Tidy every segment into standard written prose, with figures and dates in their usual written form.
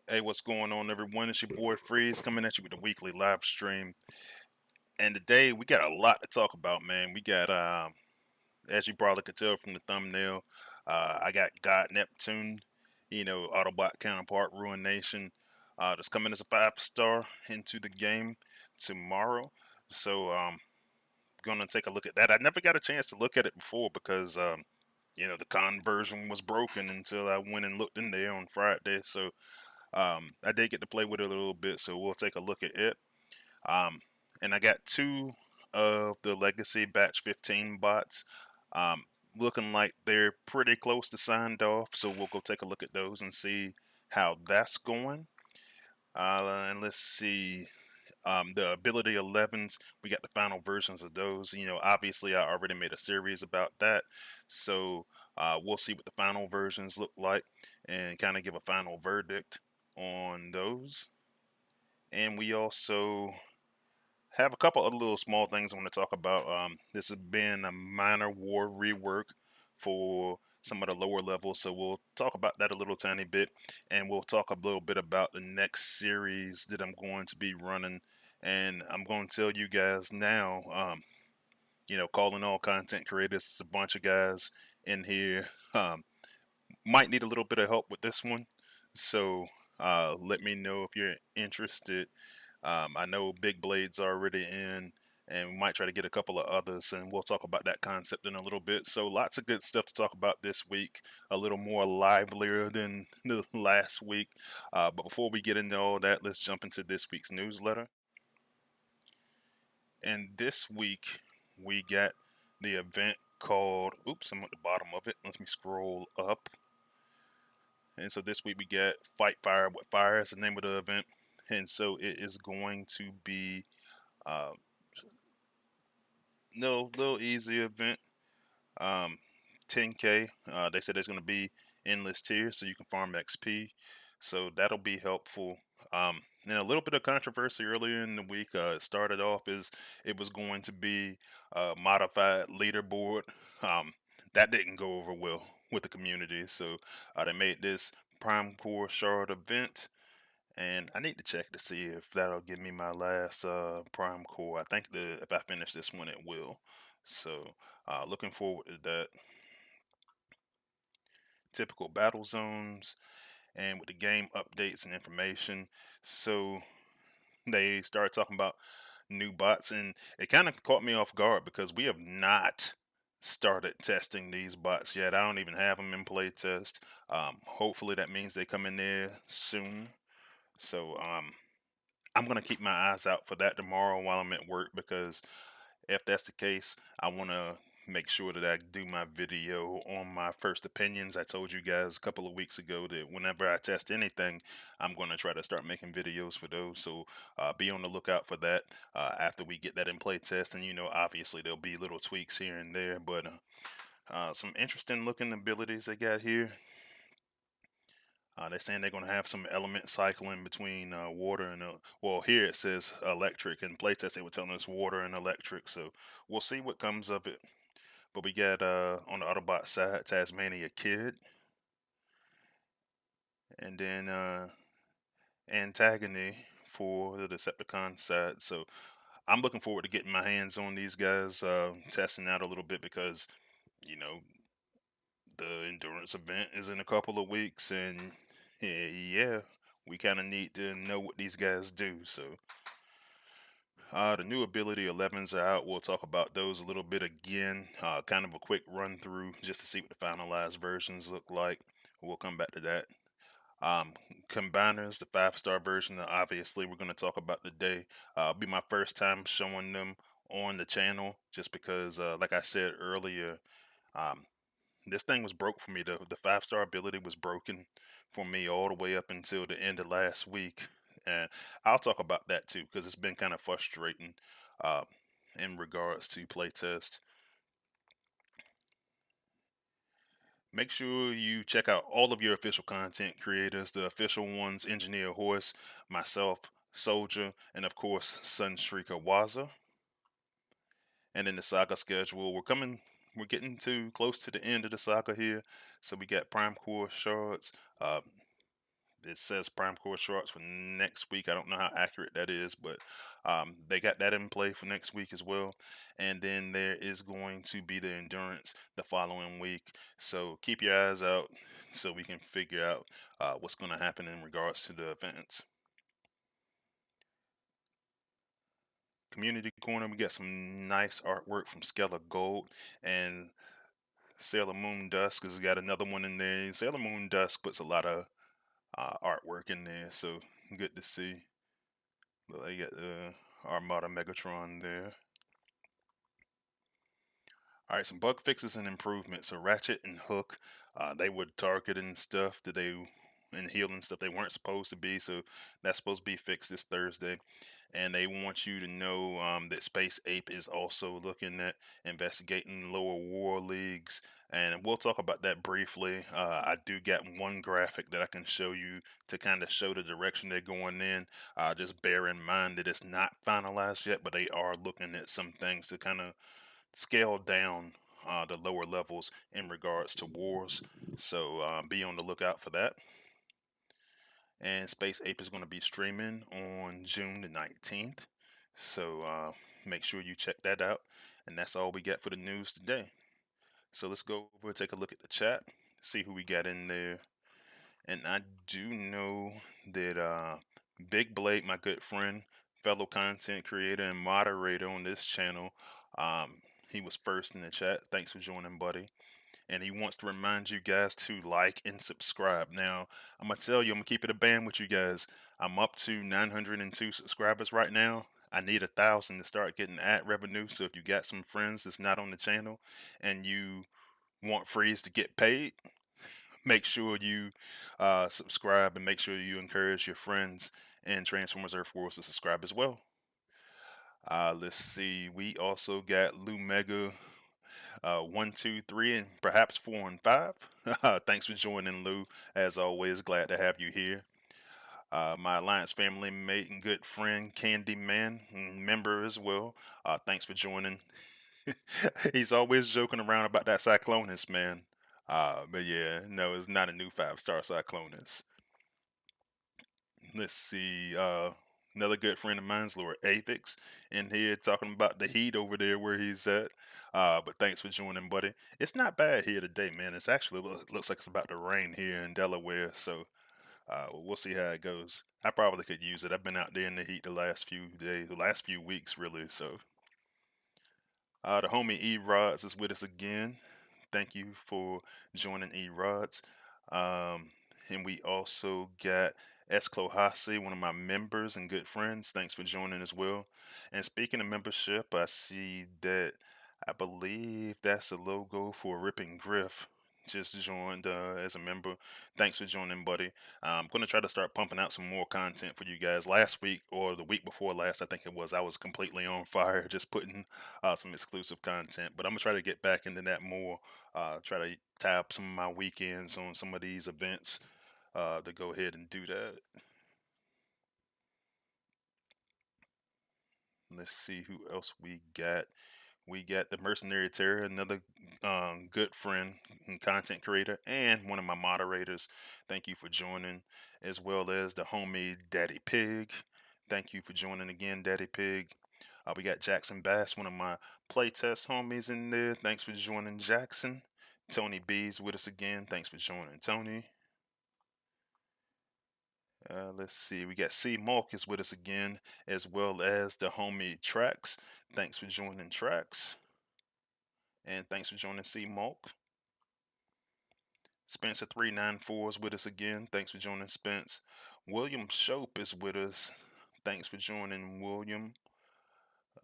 Hey, what's going on, everyone? It's your boy Freeze coming at you with a weekly live stream. And today we got a lot to talk about, man. We got, as you probably could tell from the thumbnail, I got God Neptune, Autobot counterpart Ruination. That's coming as a 5 star into the game tomorrow. So gonna take a look at that. I never got a chance to look at it before because the conversion was broken until I went and looked in there on Friday. So I did get to play with it a little bit. So we'll take a look at it. Um, and I got two of the Legacy Batch 15 bots. Um, Looking like they're pretty close to signed off. So we'll go take a look at those and see how that's going. And let's see. The ability 11s, we got the final versions of those. Obviously, I already made a series about that. So we'll see what the final versions look like and kind of give a final verdict on those. And we also have a couple other little small things I want to talk about. This has been a minor war rework for some of the lower levels, so we'll talk about that a little tiny bit, and we'll talk a little bit about the next series that I'm going to be running. And I'm going to tell you guys now, calling all content creators, it's a bunch of guys in here. Might need a little bit of help with this one, so let me know if you're interested. I know Big Blade's already in, and we might try to get a couple of others, and we'll talk about that concept in a little bit. So lots of good stuff to talk about this week, a little more livelier than the last week. But before we get into all that, let's jump into this week's newsletter. And this week, we got the event called, oops, I'm at the bottom of it. Let me scroll up. And so this week we get Fight Fire with Fire is the name of the event. And so it is going to be uh, no little easy event. Um, 10K. They said there's going to be endless tiers, so you can farm XP. So that'll be helpful. And a little bit of controversy earlier in the week. It started off as it was going to be a modified leaderboard. That didn't go over well with the community, so they made this Prime Core Shard event, and I need to check to see if that'll give me my last Prime Core. I think that if I finish this one, it will. So, looking forward to that. Typical battle zones, and with the game updates and information. So, they started talking about new bots, and it kind of caught me off guard because we have not started testing these bots yet. I don't even have them in play test. Hopefully, that means they come in there soon. So, I'm gonna keep my eyes out for that tomorrow while I'm at work, because if that's the case, I want to make sure that I do my video on my first opinions. I told you guys a couple of weeks ago that whenever I test anything, I'm going to try to start making videos for those. So be on the lookout for that after we get that in play test. And obviously there'll be little tweaks here and there, but some interesting looking abilities they got here. They're saying they're going to have some element cycling between water and well, here it says electric. In playtest they were telling us water and electric, so we'll see what comes of it. But we got on the Autobot side Tasmania Kid, and then Antagony for the Decepticon side. So I'm looking forward to getting my hands on these guys, testing out a little bit, because you know the endurance event is in a couple of weeks, and yeah, we kind of need to know what these guys do. So the new ability 11s are out. We'll talk about those a little bit again. Kind of a quick run through just to see what the finalized versions look like. We'll come back to that. Um, Combiners, the 5 star version, obviously we're going to talk about today. It'll be my first time showing them on the channel, just because, like I said earlier, um, this thing was broke for me. The 5 star ability was broken for me all the way up until the end of last week, and I'll talk about that too because it's been kind of frustrating uh, in regards to playtest. Make sure you check out all of your official content creators, the official ones: Engineer Horse, myself, Soldier, and of course Sunstreaker Waza. And in the saga schedule, we're getting too close to the end of the saga here. So we got Prime Core Shards, uh, it says Prime Core Sharks for next week. I don't know how accurate that is, but they got that in play for next week as well. And then there is going to be the Endurance the following week. So keep your eyes out so we can figure out what's going to happen in regards to the events. Community Corner, we got some nice artwork from Skeller Gold and Sailor Moon Dusk has got another one in there. Sailor Moon Dusk puts a lot of artwork in there, so good to see. But they got the Armada Megatron there. All right, some bug fixes and improvements. So Ratchet and Hook, they were targeting stuff that they and healing stuff they weren't supposed to be. So that's supposed to be fixed this Thursday. And they want you to know that Space Ape is also looking at investigating lower war leagues. And we'll talk about that briefly. I do get one graphic that I can show you to kind of show the direction they're going in. Just bear in mind that it's not finalized yet, but they are looking at some things to kind of scale down the lower levels in regards to wars. So be on the lookout for that. And Space Ape is going to be streaming on June the 19th. So make sure you check that out. And that's all we got for the news today. So let's go over and take a look at the chat, see who we got in there. And I do know that Big Blake, my good friend, fellow content creator and moderator on this channel, he was first in the chat. Thanks for joining, buddy. And he wants to remind you guys to like and subscribe. Now, I'm going to tell you, I'm going to keep it a band with you guys. I'm up to 902 subscribers right now. I need 1,000 to start getting ad revenue. So if you got some friends that's not on the channel and you want Freeze to get paid, make sure you subscribe and make sure you encourage your friends and Transformers Earth Wars to subscribe as well. Let's see. We also got Lou Mega 1, 2, 3, and perhaps 4 and 5. Thanks for joining, Lou. As always, glad to have you here. My Alliance family mate and good friend, Candyman, member as well. Thanks for joining. He's always joking around about that Cyclonus, man. But yeah, no, it's not a new 5-star Cyclonus. Let's see. Another good friend of mine's Lord Avix in here talking about the heat over there where he's at. But thanks for joining, buddy. It's not bad here today, man. It's actually looks like it's about to rain here in Delaware, so we'll see how it goes. I probably could use it. I've been out there in the heat the last few days, the last few weeks, really. So the homie E Rods is with us again. Thank you for joining E Rods. And we also got S. Clohasi, one of my members and good friends. Thanks for joining as well. And speaking of membership, I see that I believe that's a logo for Ripping Griff. Just joined as a member. Thanks for joining, buddy. I'm going to try to start pumping out some more content for you guys. Last week or the week before last, I think it was, I was completely on fire just putting some exclusive content. But I'm going to try to get back into that more. Try to tie up some of my weekends on some of these events to go ahead and do that. Let's see who else we got. We got the Mercenary Terror, another good friend and content creator, and one of my moderators. Thank you for joining, as well as the homie Daddy Pig. Thank you for joining again, Daddy Pig. We got Jackson Bass, one of my playtest homies in there. Thanks for joining, Jackson. Tony B's with us again. Thanks for joining, Tony. Let's see. We got C Malk is with us again, as well as the homie Trax. Thanks for joining, Trax. And thanks for joining, C Malk. Spencer394 is with us again. Thanks for joining, Spence. William Shope is with us. Thanks for joining, William.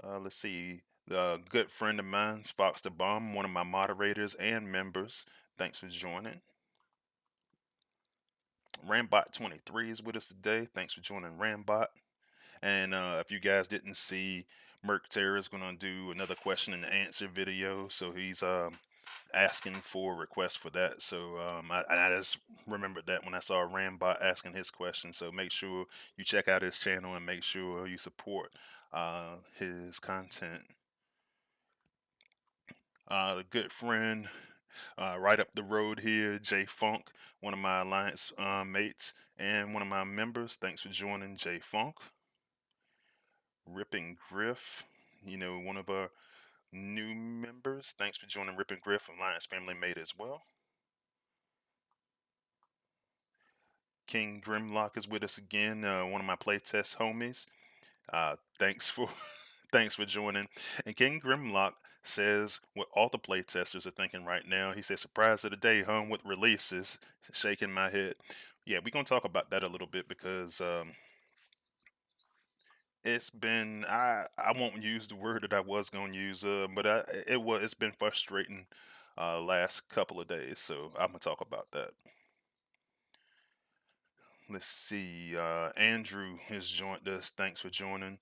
Let's see. The good friend of mine, Fox the Bomb, one of my moderators and members. Thanks for joining. Rambot23 is with us today. Thanks for joining, Rambot. And if you guys didn't see, Merc Terror is going to do another question and answer video. So he's asking for requests for that. So I just remembered that when I saw Rambot asking his question. So make sure you check out his channel and make sure you support his content. The good friend Right up the road here, Jay Funk, one of my alliance mates and one of my members. Thanks for joining, Jay Funk. Ripping Griff, one of our new members. Thanks for joining Ripping Griff, alliance family mate as well. King Grimlock is with us again, one of my playtest homies. Thanks for thanks for joining. And King Grimlock says what all the playtesters are thinking right now. He says, "Surprise of the day, huh? With releases." Shaking my head. Yeah, we're gonna talk about that a little bit because it's been I won't use the word that I was gonna use, but it's been frustrating last couple of days. So I'm gonna talk about that. Let's see. Andrew has joined us. Thanks for joining.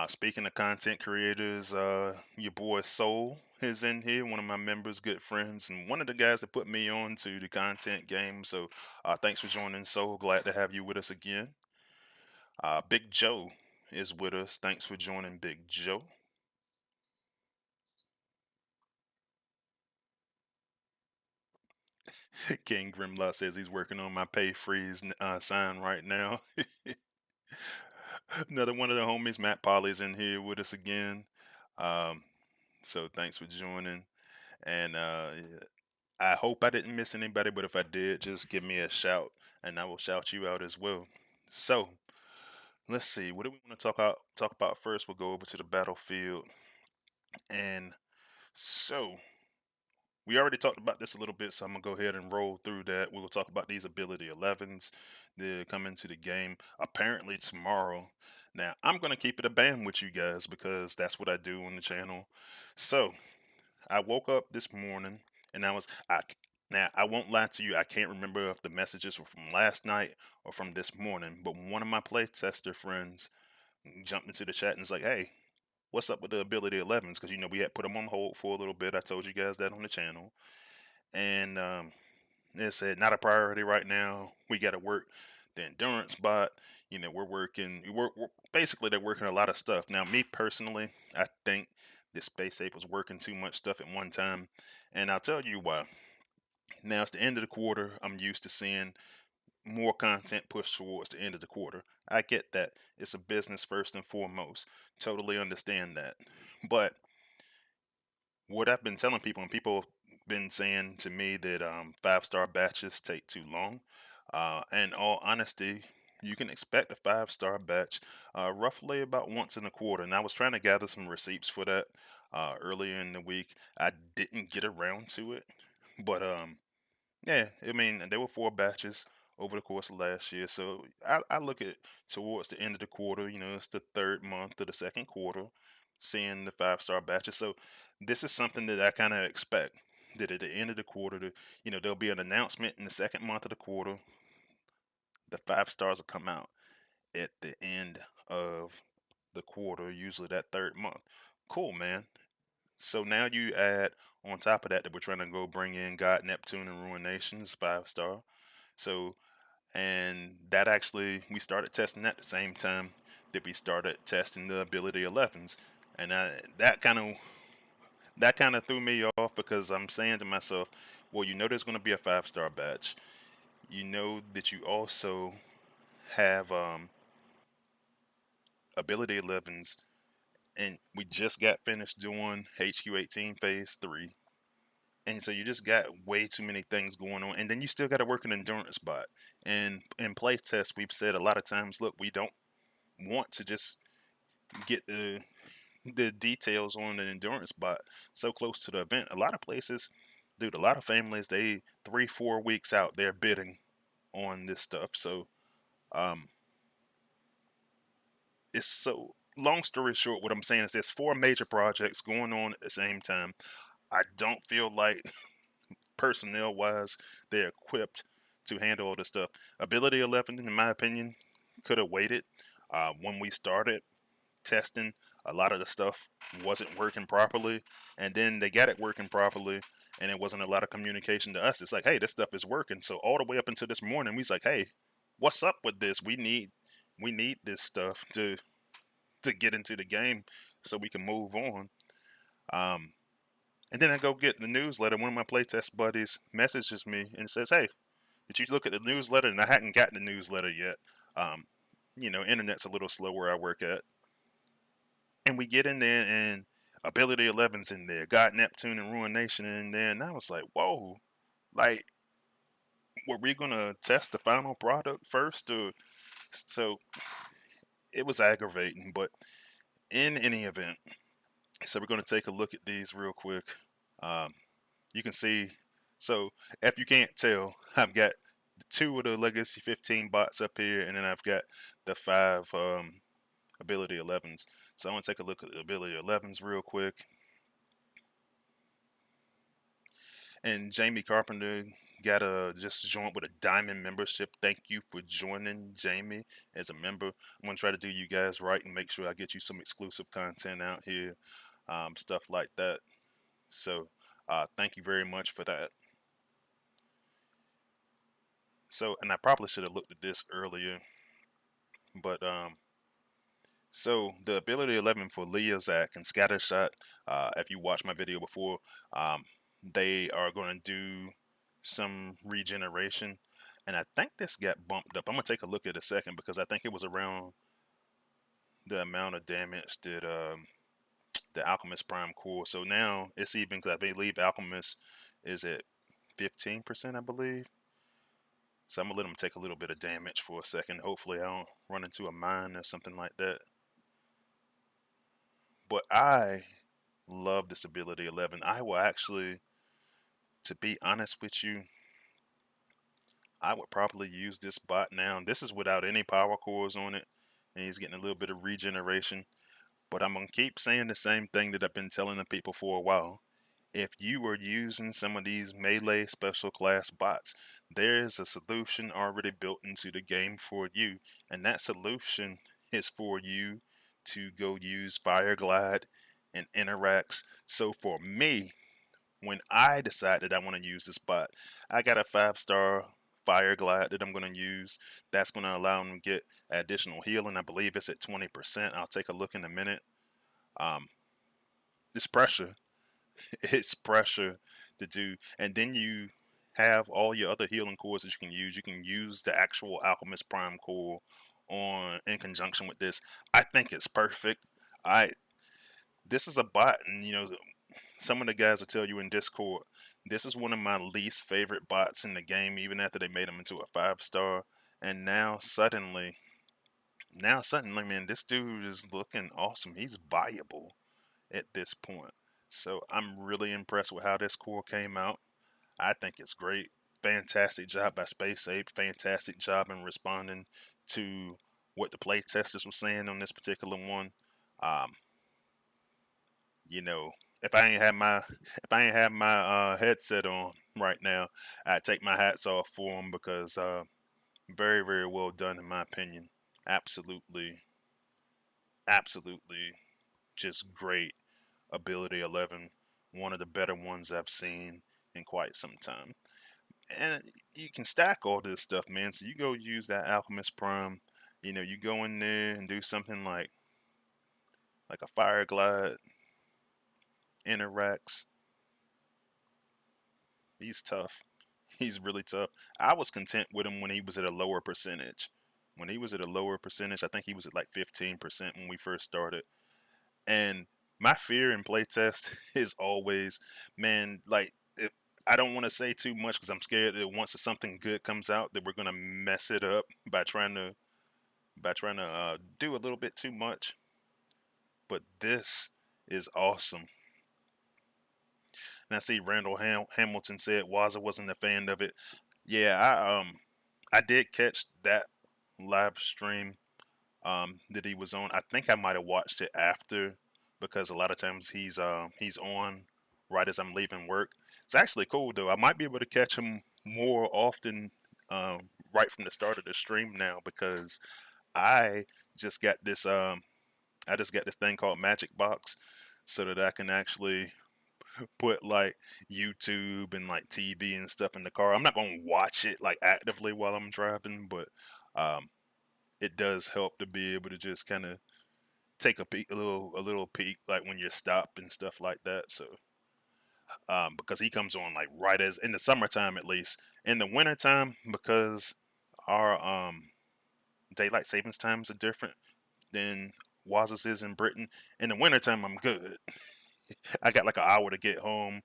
Speaking of content creators, your boy Soul is in here, one of my members, good friends, and one of the guys that put me on to the content game. So thanks for joining, Soul. Glad to have you with us again. Big Joe is with us. Thanks for joining, Big Joe. King Grimlaw says he's working on my pay freeze sign right now. Another one of the homies, Matt Polly's in here with us again. Um, so thanks for joining. And I hope I didn't miss anybody, but if I did, just give me a shout and I will shout you out as well. So let's see, what do we want to talk about first? We'll go over to the battlefield. And so we already talked about this a little bit, so I'm gonna go ahead and roll through that. We will talk about these ability 11s that come into the game apparently tomorrow. Now I'm gonna keep it a band with you guys because that's what I do on the channel. So I woke up this morning and now I won't lie to you, I can't remember if the messages were from last night or from this morning, but one of my playtester friends jumped into the chat and was like, "Hey, what's up with the ability 11s?" Because we had put them on hold for a little bit. I told you guys that on the channel, and it said not a priority right now. We got to work the endurance bot. We're working. Basically they're working a lot of stuff. Now, me personally, I think this space ape was working too much stuff at one time, and I'll tell you why. Now it's the end of the quarter. I'm used to seeing more content pushed towards the end of the quarter. I get that. It's a business first and foremost. Totally understand that. But what I've been telling people, and people have been saying to me that 5-star batches take too long. In all honesty, you can expect a 5-star batch roughly about once in a quarter. And I was trying to gather some receipts for that earlier in the week. I didn't get around to it, but yeah, I mean, there were 4 batches over the course of last year. So I look at towards the end of the quarter, it's the third month of the second quarter, seeing the 5-star batches. So this is something that I kind of expect that at the end of the quarter, there'll be an announcement in the second month of the quarter. The 5 stars will come out at the end of the quarter, usually that third month. Cool, man. So now you add on top of that we're trying to go bring in God, Neptune, and Ruinations 5-star. So, and that actually, we started testing at the same time that we started testing the ability 11s. And that kind of threw me off because I'm saying to myself, well, there's going to be a 5-star batch. You know that you also have ability 11s, and we just got finished doing HQ18 phase 3. And so you just got way too many things going on, and then you still got to work an endurance bot. And in playtests, we've said a lot of times, look, we don't want to just get the details on an endurance bot so close to the event. A lot of places, dude, a lot of families, they 3-4 weeks out, they're bidding on this stuff. So um, it's so long story short, what I'm saying is there's 4 major projects going on at the same time. I don't feel like personnel wise they're equipped to handle all this stuff. Ability 11, in my opinion, could have waited. When we started testing, a lot of the stuff wasn't working properly, and then they got it working properly, and it wasn't a lot of communication to us. It's like, hey, this stuff is working. So all the way up until this morning, we was like, hey, what's up with this? We need this stuff to get into the game so we can move on. Um, And then I go get the newsletter. One of my playtest buddies messages me and says, "Hey, did you look at the newsletter?" And I hadn't gotten the newsletter yet. Um, internet's a little slow where I work at. And we get in there, and Ability 11's in there. Got Neptune and Ruination in there. And I was like, whoa. Like, were we going to test the final product first? Or so it was aggravating. But in any event, so we're going to take a look at these real quick. Um, you can see, so if you can't tell, I've got two of the Legacy 15 bots up here, and then I've got the five Ability 11s. So I want to take a look at the Ability 11s real quick. And Jamie Carpenter got a just joined with a diamond membership. Thank you for joining, Jamie, as a member. I'm gonna try to do you guys right and make sure I get you some exclusive content out here, stuff like that. So thank you very much for that. So, and I probably should have looked at this earlier, but so the ability 11 for Leozak and Scattershot, if you watched my video before, um, they are going to do some regeneration, and I think this got bumped up. I'm gonna take a look at it a second because I think it was around the amount of damage that the Alchemist Prime core. So now it's even because I believe Alchemist is at 15%, I believe. So I'm gonna let them take a little bit of damage for a second. Hopefully I don't run into a mine or something like that. But I love this ability 11. I will actually, to be honest with you, I would probably use this bot now. This is without any power cores on it, and he's getting a little bit of regeneration. But I'm gonna keep saying the same thing that I've been telling the people for a while. If you are using some of these melee special class bots, there is a solution already built into the game for you, and that solution is for you to go use Fire Glide and Interacts. So for me, when I decided I want to use this bot, I got a 5-star Fire Glide that I'm going to use. That's going to allow them to get additional healing. I believe it's at 20%. I'll take a look in a minute. Um, this pressure, it's pressure to do. And then you have all your other healing cores that you can use. You can use the actual Alchemist Prime core on in conjunction with this. I think it's perfect. I This is a bot, and some of the guys will tell you in Discord, this is one of my least favorite bots in the game, even after they made him into a 5-star. And now suddenly, man, this dude is looking awesome. He's viable at this point. So I'm really impressed with how this core came out. I think it's great. Fantastic job by Space Ape. Fantastic job in responding to what the play testers were saying on this particular one. Um, you know, if I ain't have my headset on right now, I'd take my hats off for him because very very well done in my opinion. Absolutely, absolutely, just great ability 11. One of the better ones I've seen in quite some time. And you can stack all this stuff, man. So you go use that Alchemist Prime. You go in there and do something like a Fire Glide, Interacts. He's tough. He's really tough. I was content with him when he was at a lower percentage. When he was at a lower percentage, I think he was at like 15% when we first started. And my fear in playtest is always, man, like I don't want to say too much because I'm scared that once something good comes out, that we're gonna mess it up by trying to do a little bit too much. But this is awesome. And I see Randall Hamilton said Waza wasn't a fan of it. Yeah, I did catch that live stream that he was on. I think I might have watched it after because a lot of times he's on right as I'm leaving work. It's actually cool though. I might be able to catch him more often right from the start of the stream now because I just got this thing called Magic Box so that I can actually put like YouTube and like TV and stuff in the car. I'm not gonna watch it like actively while I'm driving, but um, it does help to be able to just kind of take a peek, a little peek, like when you're stopped and stuff like that. So because he comes on like right as in the summertime at least. In the wintertime, because our daylight savings times are different than Waz's is in Britain. In the wintertime, I'm good. I got like an hour to get home,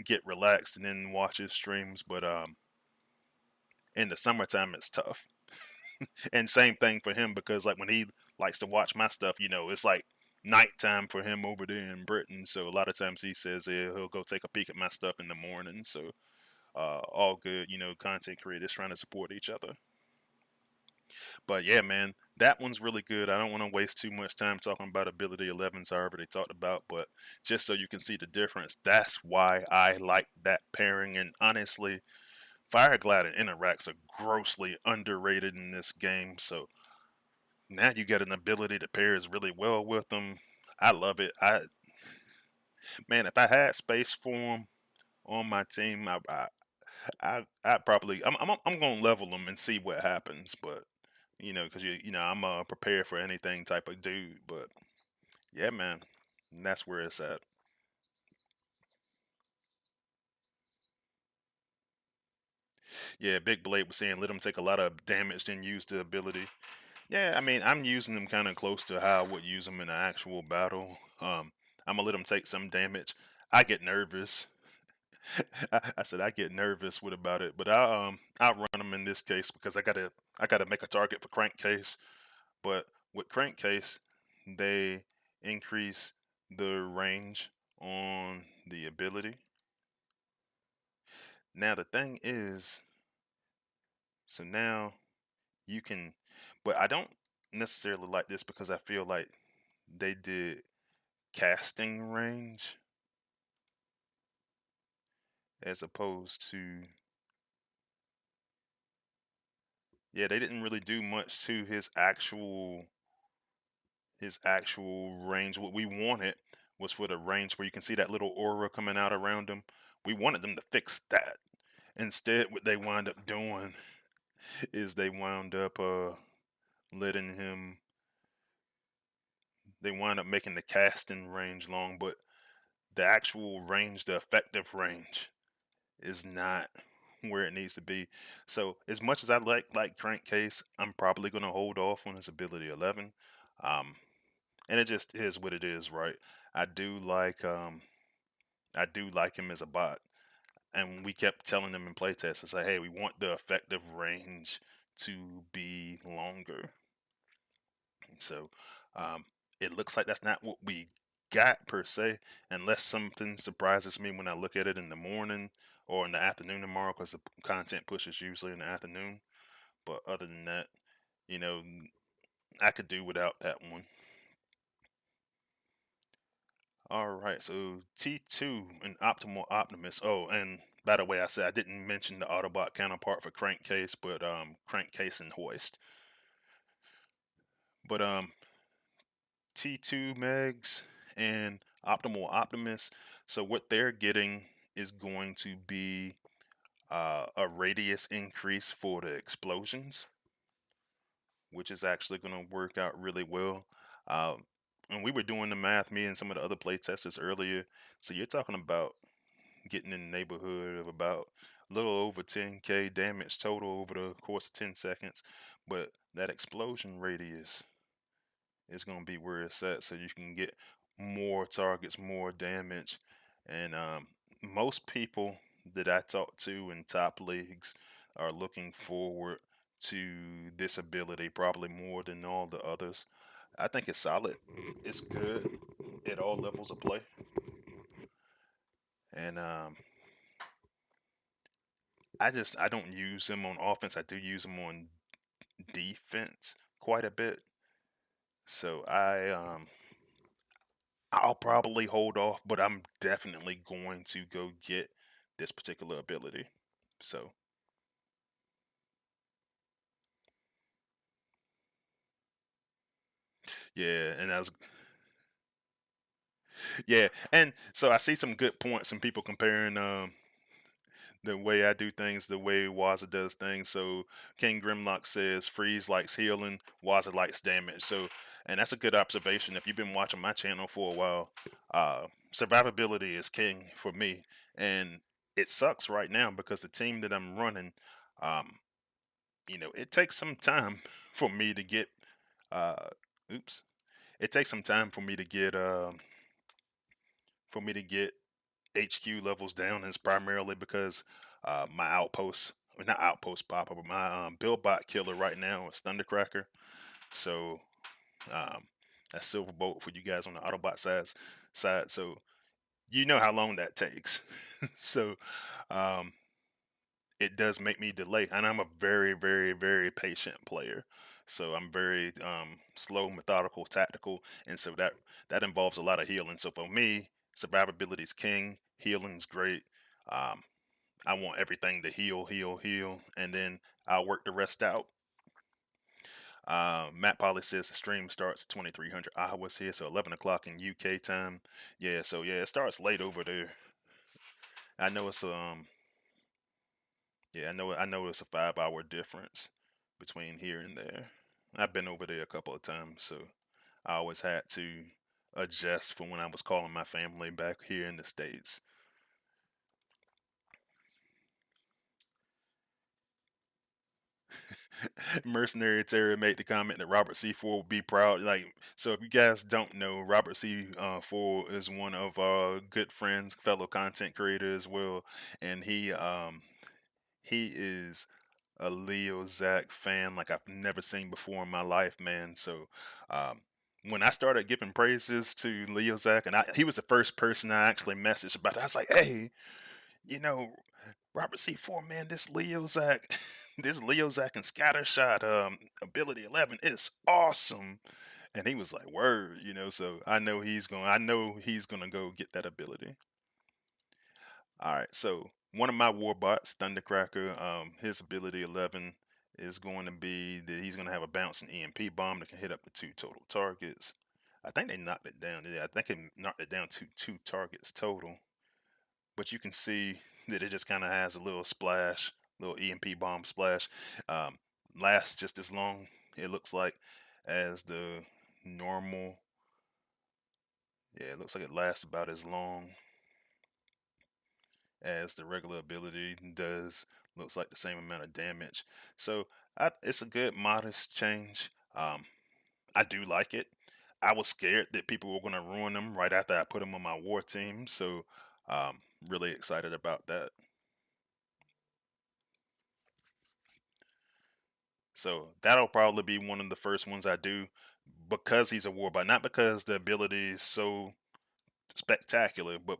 get relaxed, and then watch his streams. But in the summertime, it's tough. And same thing for him because like when he likes to watch my stuff, it's like nighttime for him over there in Britain. So a lot of times he says he'll go take a peek at my stuff in the morning. So all good, content creators trying to support each other. But yeah, man, that one's really good. I don't want to waste too much time talking about ability 11s. I already talked about, but just so you can see the difference, that's why I like that pairing. And honestly, Fireglide and Interax are grossly underrated in this game. So now you get an ability that pairs really well with them. I love it. Man, if I had space for them on my team, I probably I'm gonna level them and see what happens. But because I'm prepared for anything type of dude. But yeah, man, that's where it's at. Yeah, Big Blade was saying let him take a lot of damage, then use the ability. Yeah, I mean, I'm using them kind of close to how I would use them in an actual battle. I'm gonna let them take some damage. I get nervous. I said I get nervous with about it, but I run them in this case because I gotta make a target for Crankcase. But with Crankcase, they increase the range on the ability. Now the thing is, so now you can, but I don't necessarily like this because I feel like they did casting range as opposed to, yeah, they didn't really do much to his actual range. What we wanted was for the range where you can see that little aura coming out around him. We wanted them to fix that. Instead, what they wind up doing is they wound up letting him. They wind up making the casting range long, but the actual range, the effective range, is not where it needs to be. So as much as I like Crankcase, I'm probably gonna hold off on his ability 11. Um, and it just is what it is, right? I do like um I do like him as a bot, and we kept telling them in playtests, I say, hey, we want the effective range to be longer. So um, it looks like that's not what we got per se, unless something surprises me when I look at it in the morning or in the afternoon tomorrow, because the content push is usually in the afternoon. But other than that, you know, I could do without that one. All right, so T2 and Optimal Optimus. Oh, and by the way, I said I didn't mention the Autobot counterpart for Crankcase, but Crankcase and Hoist. But T2 Megs and Optimal Optimus. So what they're getting is going to be a radius increase for the explosions, which is actually going to work out really well. And we were doing the math, me and some of the other play testers earlier. So you're talking about getting in the neighborhood of about a little over 10k damage total over the course of 10 seconds. But that explosion radius is going to be where it's at, so you can get more targets, more damage. And most people that I talk to in top leagues are looking forward to this ability probably more than all the others. I think it's solid. It's good at all levels of play. And I don't use him on offense. I do use him on defense quite a bit. So I'll probably hold off, but I'm definitely going to go get this particular ability. So yeah, and I was yeah, and so I see some good points and people comparing the way I do things, the way Waza does things. So King Grimlock says Freeze likes healing, Waza likes damage. So, and that's a good observation. If you've been watching my channel for a while, survivability is king for me, And it sucks right now because the team that I'm running, um, it takes some time for me to get, uh, oops, it takes some time for me to get HQ levels down. And it's primarily because my outpost, or not outpost popper, but my build bot killer right now is Thundercracker. So um, that's Silverbolt for you guys on the Autobot side. So you know how long that takes. So um, it does make me delay, and I'm a very, very, very patient player. So I'm very slow, methodical, tactical, and so that involves a lot of healing. So for me, survivability is king. Healing's great. Um, I want everything to heal, heal, heal, and then I'll work the rest out. Matt Polly says the stream starts at 2300 hours here, so 11 o'clock in UK time. Yeah, so yeah, it starts late over there. I know it's yeah, I know it's a 5 hour difference between here and there. I've been over there a couple of times, so I always had to adjust for when I was calling my family back here in the States. Mercenary Terror made the comment that Robert C4 would be proud. Like, so if you guys don't know, Robert C4 is one of our good friends, fellow content creator as well, and he is a Leo Zach fan like I've never seen before in my life, man. So um, when I started giving praises to Leo Zach, and he was the first person I actually messaged about it, I was like, hey, you know, Robert C4, man, this Leo Zach, this Leo Zach and Scattershot ability 11 is awesome. And he was like, word, so I know he's gonna go get that ability. All right, so one of my warbots, Thundercracker, his ability 11 is going to be that he's going to have a bouncing EMP bomb that can hit up to 2 total targets. I think they knocked it down. Yeah, I think they knocked it down to 2 targets total. But you can see that it just kind of has a little splash, little EMP bomb splash. Um, Lasts just as long, it looks like, as the normal. Yeah, it looks like it lasts about as long as the regular ability does. Looks like the same amount of damage. So it's a good modest change. I do like it. I was scared that people were going to ruin them right after I put them on my war team. So really excited about that. So that'll probably be one of the first ones I do because he's a warbot, not because the ability is so spectacular, but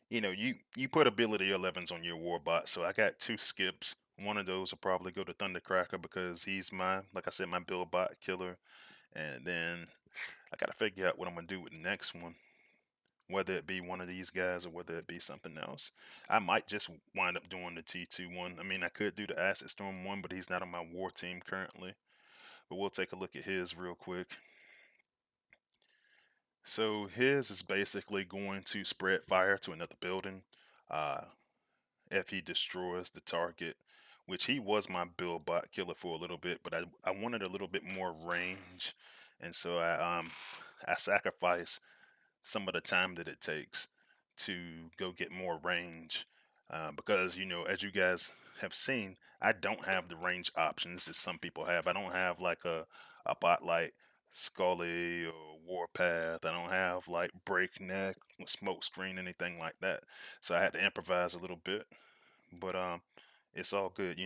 you put ability 11s on your warbot. So I got 2 skips. One of those will probably go to Thundercracker because he's like I said, my build bot killer. And then I gotta figure out what I'm gonna do with the next one. Whether it be one of these guys or whether it be something else. I might just wind up doing the T2 one. I mean, I could do the Acid Storm one, but he's not on my war team currently. But we'll take a look at his real quick. So his is basically going to spread fire to another building uh, if he destroys the target, which he was my build bot killer for a little bit, but I wanted a little bit more range, and so I sacrificed some of the time that it takes to go get more range because as you guys have seen, I don't have the range options that some people have. I don't have like a bot like Scully or Warpath. I don't have like Breakneck, Smoke Screen, anything like that. So I had to improvise a little bit, but it's all good.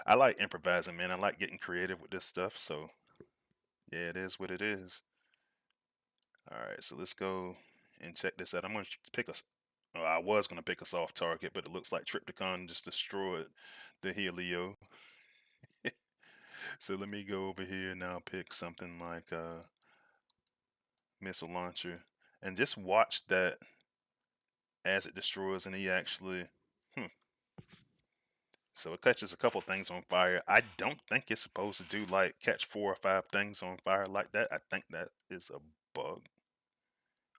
I like improvising, man. I like getting creative with this stuff. So yeah, it is what it is. All right, so let's go and check this out. I'm going to pick us. I was going to pick a soft target, but it looks like Tripticon just destroyed the Helio. So let me go over here and now pick something like missile launcher and just watch that as it destroys. And he actually, hmm. So it catches a couple things on fire. I don't think it's supposed to do like catch 4 or 5 things on fire like that. I think that is a bug.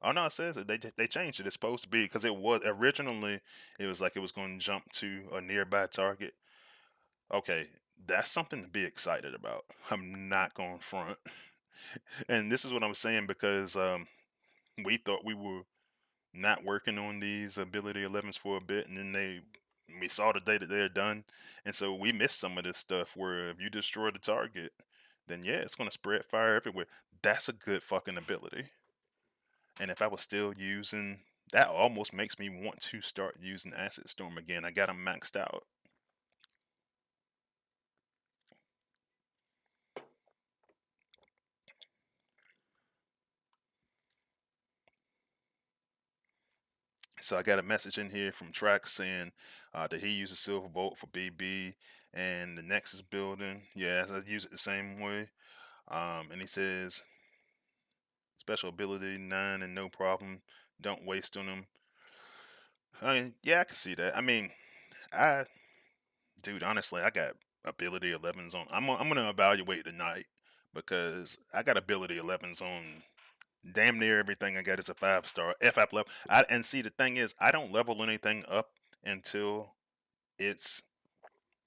Oh no, it says it. They changed it. It's supposed to be because it was originally it was like it was going to jump to a nearby target. Okay, that's something to be excited about. I'm not going front, and this is what I'm saying because we thought we were not working on these ability 11s for a bit, and then we saw the day that they're done, and so we missed some of this stuff where if you destroy the target, then yeah, it's gonna spread fire everywhere. That's a good fucking ability. And if I was still using that, almost makes me want to start using Acid Storm again. I got them maxed out. So I got a message in here from Trax saying that he uses Silver Bolt for BB and the Nexus building. Yeah, I use it the same way. And he says special ability 9 and no problem. Don't waste on them. I mean, yeah, I can see that. I mean, I, dude, honestly, I got ability 11s on. I'm gonna evaluate tonight because I got ability 11s on damn near everything I got is a 5-star. FF level. And see, the thing is, I don't level anything up until it's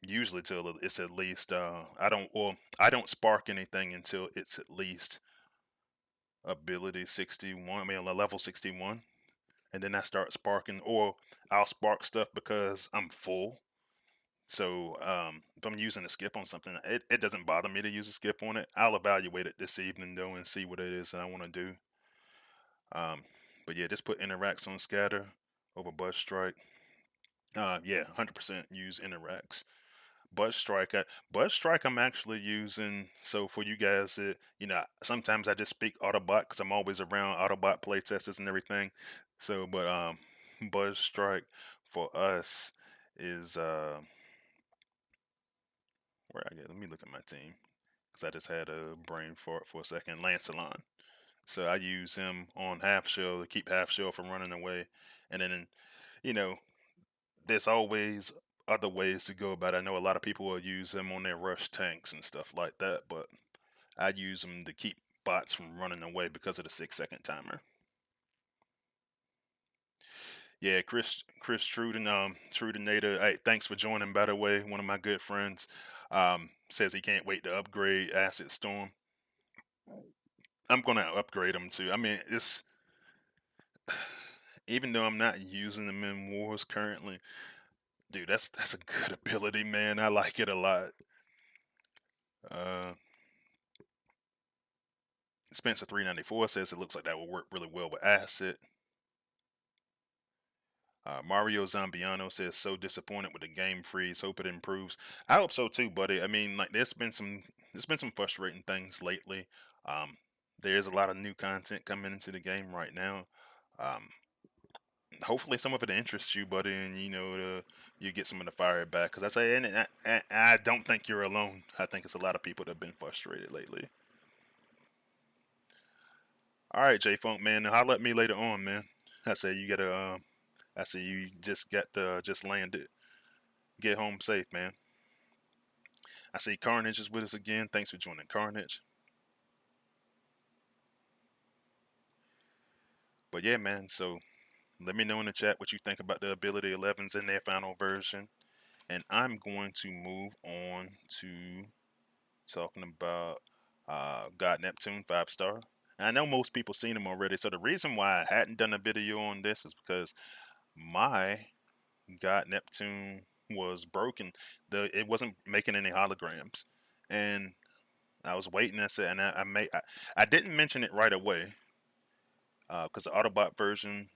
usually till it's at least I don't spark anything until it's at least ability 61. I mean level 61, and then I start sparking, or I'll spark stuff because I'm full. So if I'm using a skip on something, it doesn't bother me to use a skip on it. I'll evaluate it this evening though and see what it is that I want to do. Um, but yeah, just put interacts on scatter over buzz strike. Yeah, 100% use interacts. Buzz strike I'm actually using. So for you guys, sometimes I just speak Autobot because I'm always around Autobot playtesters and everything. So, but Buzz strike for us is where I get. Let me look at my team because I just had a brain fart for a second. Lancelot. So I use him on half shell to keep half shell from running away, and then you know there's always other ways to go about it. I know a lot of people will use them on their rush tanks and stuff like that, but I use them to keep bots from running away because of the 6-second timer. Yeah, Chris Truden, Trudenator. Hey, thanks for joining. By the way, one of my good friends says he can't wait to upgrade Acid Storm. I'm gonna upgrade him too. I mean, it's even though I'm not using them in wars currently, dude. That's a good ability, man. I like it a lot. Uh, Spencer 394 says it looks like that will work really well with Acid. Mario Zambiano says so disappointed with the game freeze. Hope it improves. I hope so too, buddy. I mean, like there's been some frustrating things lately. Um, there's a lot of new content coming into the game right now. Um, Hopefully some of it interests you, buddy, and you get some of the fire back. Because I say, I don't think you're alone. I think it's a lot of people that have been frustrated lately. All right, J Funk man, holla at me later on, man. I say you gotta. I say you just got just landed. Get home safe, man. I see Carnage is with us again. Thanks for joining, Carnage. But yeah, man. So let me know in the chat what you think about the Ability 11s in their final version, and I'm going to move on to talking about God Neptune 5-star. I know most people seen him already, so the reason why I hadn't done a video on this is because my God Neptune was broken. It wasn't making any holograms, and I was waiting. I said, and I didn't mention it right away because the Autobot version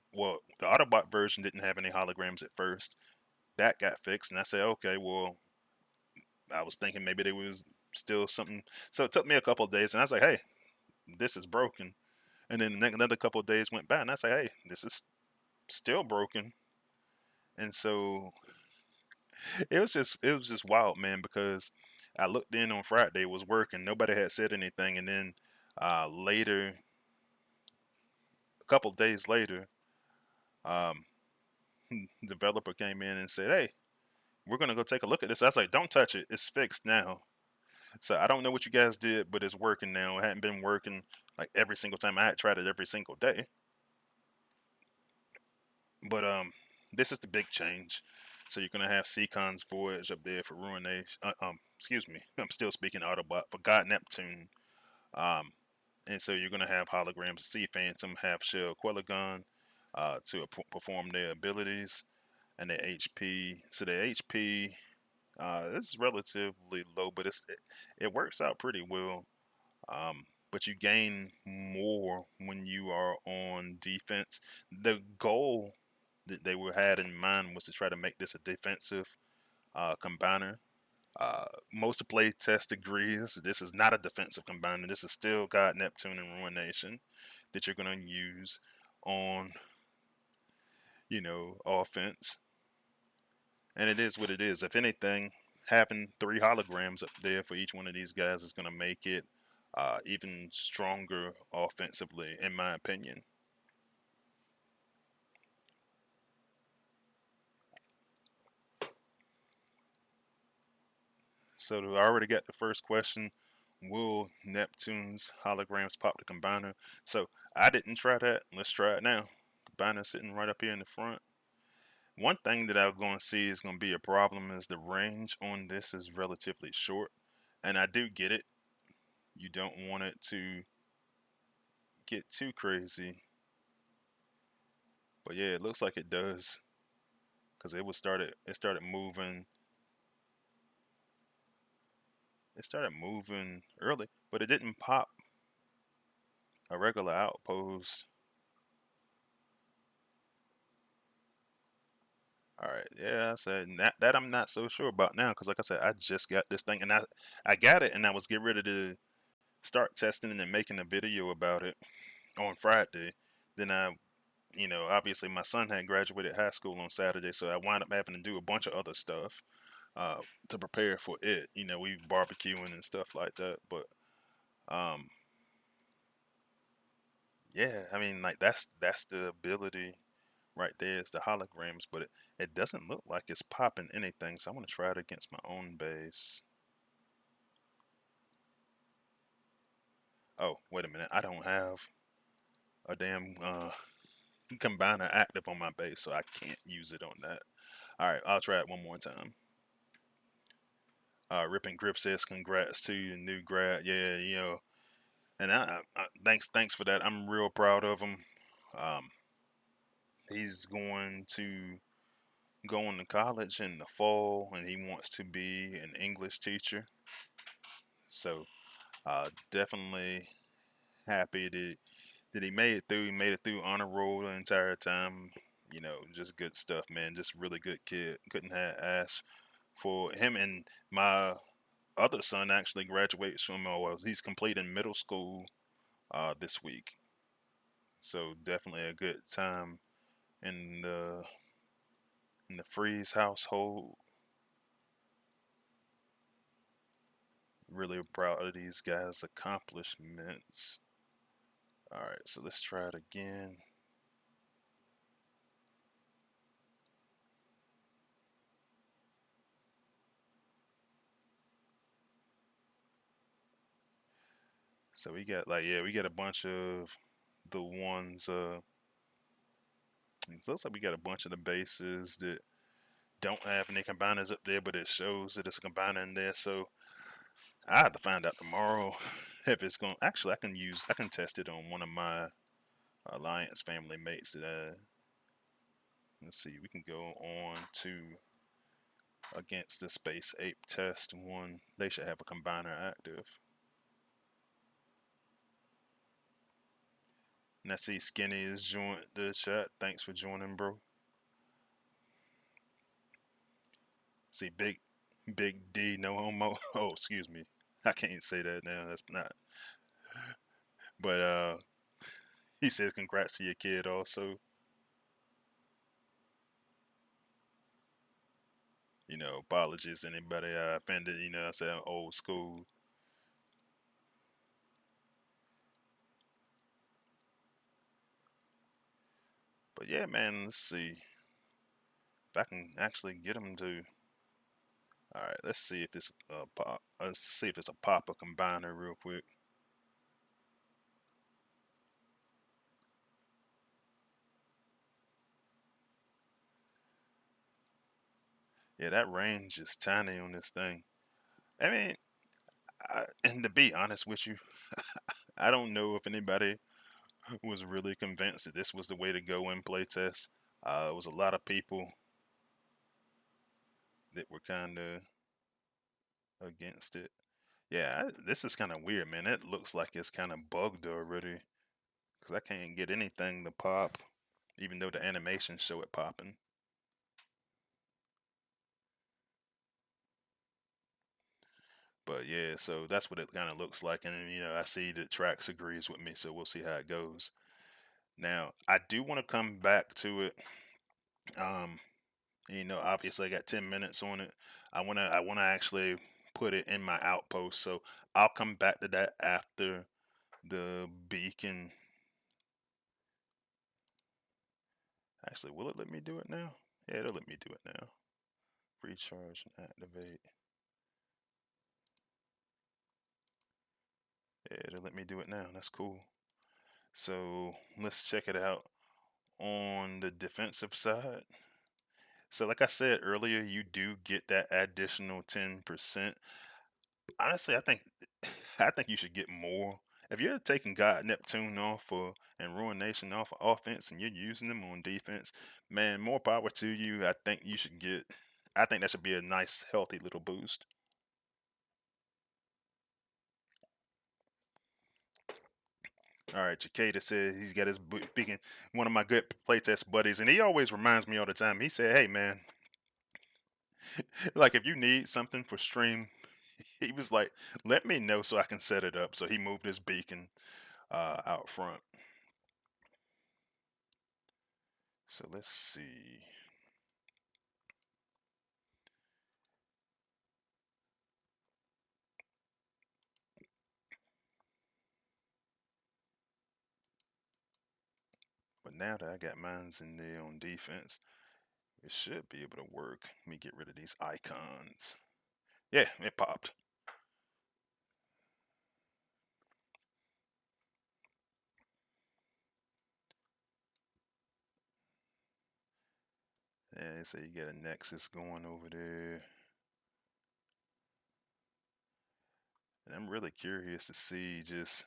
didn't have any holograms at first. That got fixed, and I said, okay, well, I was thinking maybe there was still something. So it took me a couple of days, and I was like, hey, this is broken. And then another couple of days went by, and I said, hey, this is still broken. And so it was just wild, man, because I looked in on Friday, it was working, nobody had said anything, and then later, a couple of days later, um, developer came in and said, hey, we're gonna go take a look at this. I was like, don't touch it, it's fixed now. So I don't know what you guys did, but it's working now. It hadn't been working like every single time. I had tried it every single day, but this is the big change. So you're gonna have Seacon's Voyage up there for Ruination. Excuse me, I'm still speaking Autobot for God Neptune. Um, and so you're gonna have holograms of Sea Phantom, Half Shell, Quellagon. to perform their abilities and their HP. So their HP is relatively low, but it works out pretty well. But you gain more when you are on defense. The goal that they were had in mind was to try to make this a defensive combiner. Most play test agrees this is not a defensive combiner. This is still got Neptune and Ruination that you're gonna use on, offense. And it is what it is. If anything, having 3 holograms up there for each one of these guys is gonna make it even stronger offensively, in my opinion. So I already got the first question. Will Neptune's holograms pop the combiner? So I didn't try that. Let's try it now. Combiner sitting right up here in the front. One thing that I'm going to see is going to be a problem is the range on this is relatively short. And I do get it. You don't want it to get too crazy. But yeah, it looks like it does. Because it started moving. It started moving early, but it didn't pop a regular outpost. All right, yeah, I said that I'm not so sure about now because, like I said, I just got this thing and I got it and I was getting ready to start testing and then making a video about it on Friday. Then obviously my son had graduated high school on Saturday, so I wound up having to do a bunch of other stuff uh, to prepare for it. We barbecuing and stuff like that. But um, yeah, I mean, like that's the ability right there is the holograms, but it doesn't look like it's popping anything. So I'm gonna try it against my own base. Oh, wait a minute, I don't have a damn combiner active on my base, so I can't use it on that. All right, I'll try it one more time. Ripping Grip says, "Congrats to you, new grad." Yeah, and thanks for that. I'm real proud of him. Um, he's going to go into college in the fall, and he wants to be an English teacher. So, definitely happy that he made it through. He made it through honor roll the entire time. Just good stuff, man. Just really good kid. Couldn't have asked for him. And my other son actually graduates from, well, he's completing middle school this week. So definitely a good time in the Freeze household. Really proud of these guys' accomplishments. All right, so let's try it again. So we got a bunch of the ones. It looks like we got a bunch of the bases that don't have any combiners up there, but it shows that it's a combiner in there. So I have to find out tomorrow if it's going. Actually, I can test it on one of my Alliance family mates. Let's see, we can go on to against the Space Ape test one. They should have a combiner active. And I see Skinny has joined the chat. Thanks for joining, bro. See Big D, no homo. Oh, excuse me. I can't say that now. That's not. But he says congrats to your kid also. Apologies anybody I offended. I said I'm old school. But yeah, man. Let's see if I can actually get him to. All right, let's see if it's a pop. Let's see if it's a popper combiner real quick. Yeah, that range is tiny on this thing. I mean, and to be honest with you, I don't know if anybody was really convinced that this was the way to go in playtest. It was a lot of people that were kind of against it. Yeah, this is kind of weird, man. It looks like it's kind of bugged already because I can't get anything to pop, even though the animations show it popping. But yeah, so that's what it kind of looks like, and I see that Trax agrees with me, so we'll see how it goes. Now, I do want to come back to it. Um, Obviously, I got 10 minutes on it. I wanna actually put it in my outpost, so I'll come back to that after the beacon. Actually, will it let me do it now? Yeah, it'll let me do it now. Recharge and activate. Yeah, it'll let me do it now. That's cool. So let's check it out on the defensive side. So, like I said earlier, you do get that additional 10%. Honestly, I think I think you should get more. If you're taking God Neptune off and Ruination off of offense and you're using them on defense, man, more power to you. I think you should get I think that should be a nice healthy little boost. All right, Takeda says he's got his beacon, one of my good playtest buddies, and he always reminds me all the time. He said, "Hey, man, like if you need something for stream," he was like, "Let me know so I can set it up." So he moved his beacon out front. So let's see. But now that I got mines in there on defense, it should be able to work. Let me get rid of these icons. Yeah, it popped. Yeah, they say you got a Nexus going over there. And I'm really curious to see just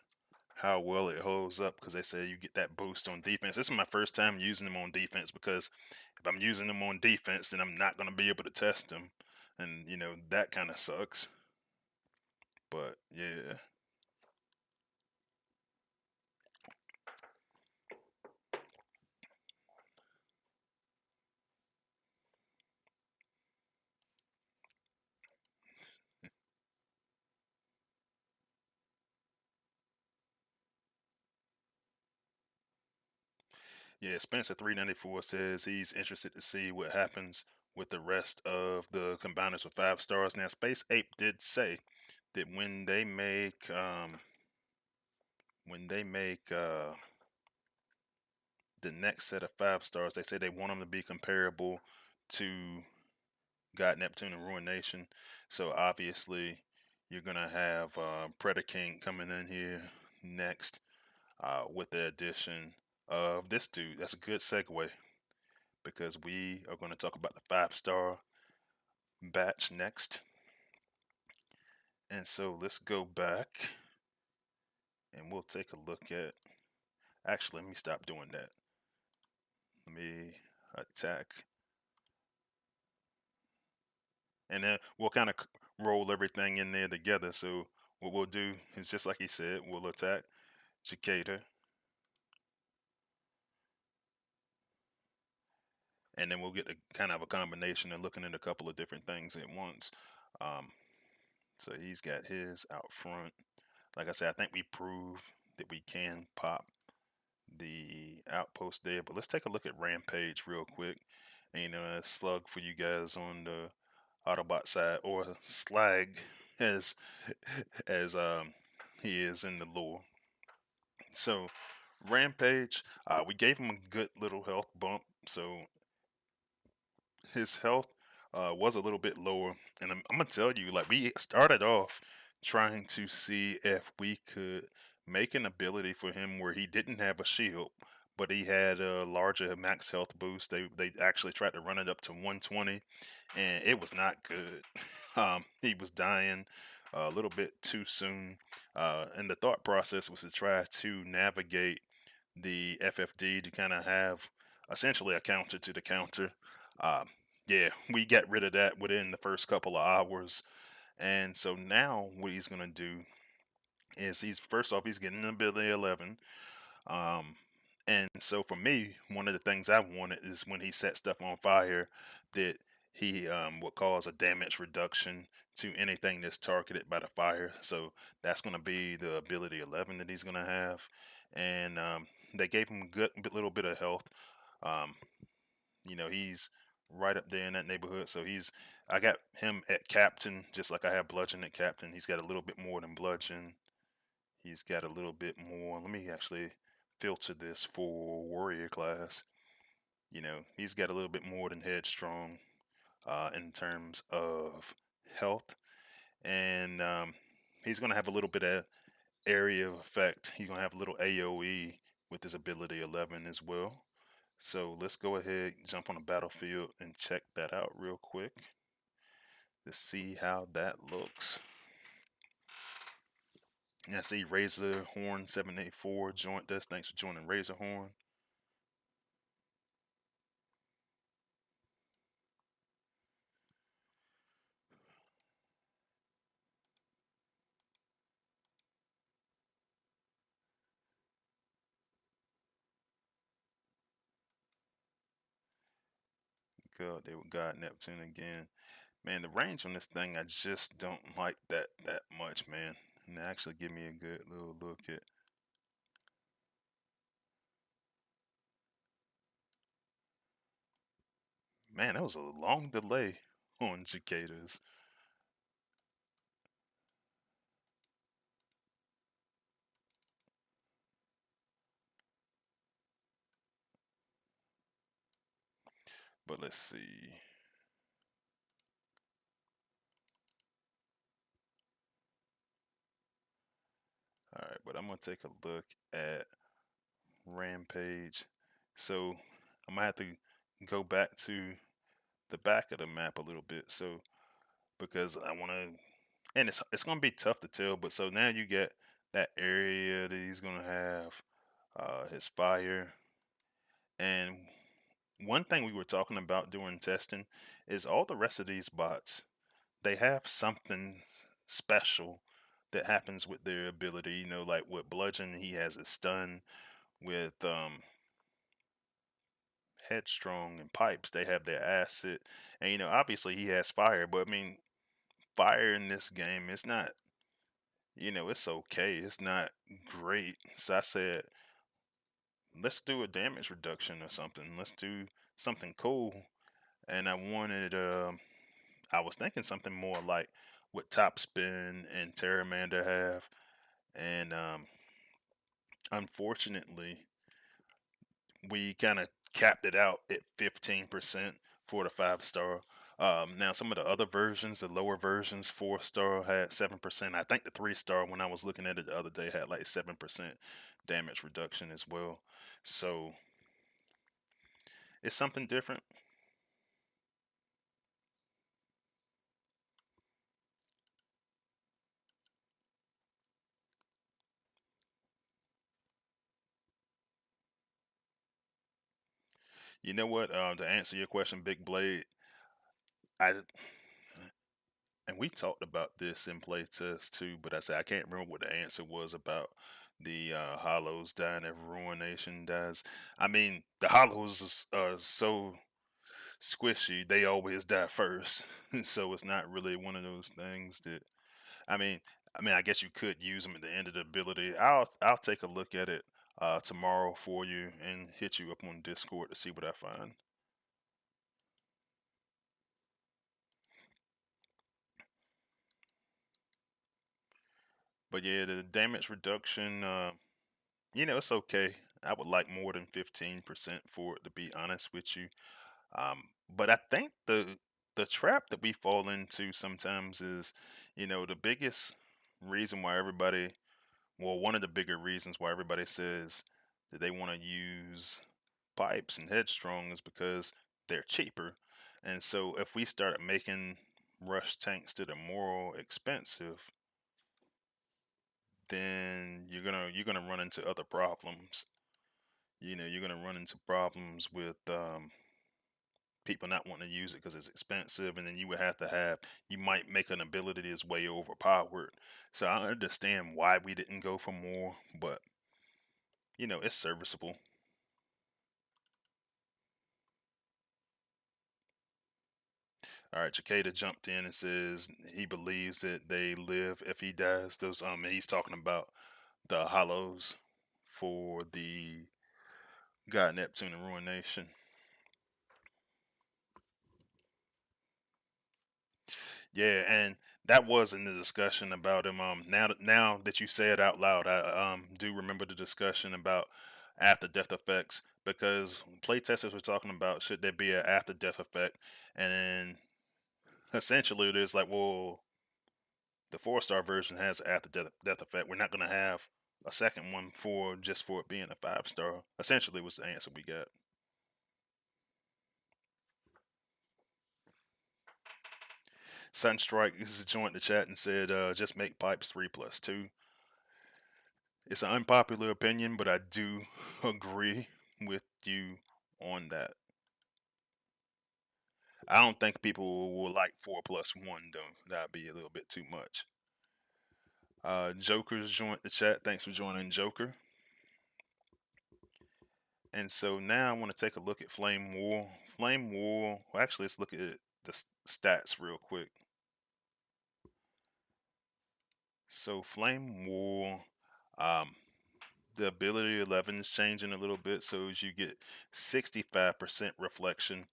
how well it holds up because they say you get that boost on defense. This is my first time using them on defense because if I'm using them on defense, then I'm not going to be able to test them. And, that kind of sucks. But yeah. Yeah, Spencer394 says he's interested to see what happens with the rest of the combiners with 5 stars. Now, Space Ape did say that when they make the next set of 5 stars, they say they want them to be comparable to God, Neptune, and Ruination. So obviously, you're gonna have Predaking coming in here next with the addition of this dude. That's a good segue because we are going to talk about the 5 star batch next. And so let's go back and we'll take a look at. Actually, let me stop doing that. Let me attack. And then we'll kind of roll everything in there together. So what we'll do is just like he said, we'll attack Cicada. And then we'll get a kind of a combination of looking at a couple of different things at once. Um, so he's got his out front. Like I said, I think we proved that we can pop the outpost there. But let's take a look at Rampage real quick. And, a slug for you guys on the Autobot side, or Slag as as he is in the lore. So Rampage, we gave him a good little health bump. So his health was a little bit lower, and I'm gonna tell you, like we started off trying to see if we could make an ability for him where he didn't have a shield, but he had a larger max health boost. They actually tried to run it up to 120, and it was not good. He was dying a little bit too soon, and the thought process was to try to navigate the FFD to kind of have essentially a counter to the counter. Um, yeah, we got rid of that within the first couple of hours, and so now what he's gonna do is he's first off he's getting an ability 11. Um, and so for me, one of the things I wanted is when he set stuff on fire, that he would cause a damage reduction to anything that's targeted by the fire. So that's going to be the ability 11 that he's going to have. And they gave him good little bit of health. Um, he's right up there in that neighborhood. So I got him at captain, just like I have bludgeon at captain. He's got a little bit more than bludgeon. He's got a little bit more. Let me actually filter this for warrior class. He's got a little bit more than headstrong in terms of health, and he's going to have a little bit of area of effect. He's going to have a little AOE with his ability 11 as well. So let's go ahead, jump on the battlefield, and check that out real quick to see how that looks. I see Razor Horn 784 joined us. Thanks for joining Razor Horn. God, they were God Neptune again. Man, the range on this thing, I just don't like that much, man. And they actually give me a good little look at. Man, that was a long delay on cicadas. But let's see. All right, but I'm gonna take a look at Rampage. So I'm gonna have to go back to the back of the map a little bit. So because I want to, and it's gonna be tough to tell. But so now you get that area that he's gonna have his fire. And one thing we were talking about during testing is all the rest of these bots, they have something special that happens with their ability. Like with Bludgeon, he has a stun. With Headstrong and Pipes, they have their acid. And obviously he has fire, but I mean, fire in this game, it's not, it's okay. It's not great. So I said, let's do a damage reduction or something. Let's do something cool. And I was thinking something more like what Top Spin and Terramander have. And unfortunately, we kind of capped it out at 15% for the 5 star. Now, some of the other versions, the lower versions, 4 star had 7%. I think the 3 star, when I was looking at it the other day, had like 7% damage reduction as well. So it's something different. You know what? To answer your question, Big Blade, I and we talked about this in playtest too, but I said I can't remember what the answer was about the hollows dying if ruination dies. I mean, the hollows are so squishy; they always die first. So it's not really one of those things that. I mean, I guess you could use them at the end of the ability. I'll take a look at it tomorrow for you and hit you up on Discord to see what I find. But yeah, the damage reduction. It's okay. I would like more than 15% for it, to be honest with you. But I think the trap that we fall into sometimes is, the biggest reason why everybody, well, one of the bigger reasons why everybody says that they want to use pipes and headstrong is because they're cheaper. And so if we start making rush tanks that are more expensive, then you're gonna run into other problems. you're gonna run into problems with people not wanting to use it because it's expensive, and then you might make an ability that's way overpowered. So I understand why we didn't go for more, but it's serviceable. All right, Cicada jumped in and says he believes that they live if he dies. Those and he's talking about the hollows for the God Neptune and Ruination. Yeah, and that was in the discussion about him. Now that you say it out loud, I do remember the discussion about after death effects, because playtesters were talking about should there be an after death effect, and then essentially it is like, well, the 4-star version has an after death effect. We're not gonna have a second one for it being a 5-star. Essentially, was the answer we got. Sunstrike has joined the chat and said, just make pipes 3+2. It's an unpopular opinion, but I do agree with you on that. I don't think people will like 4+1 though. That'd be a little bit too much. Joker's joined the chat. Thanks for joining, Joker. And so now I want to take a look at Flame War. Flame War. Well, actually, let's look at the stats real quick. So Flame War. Um, the ability 11 is changing a little bit, so as you get 65% reflection.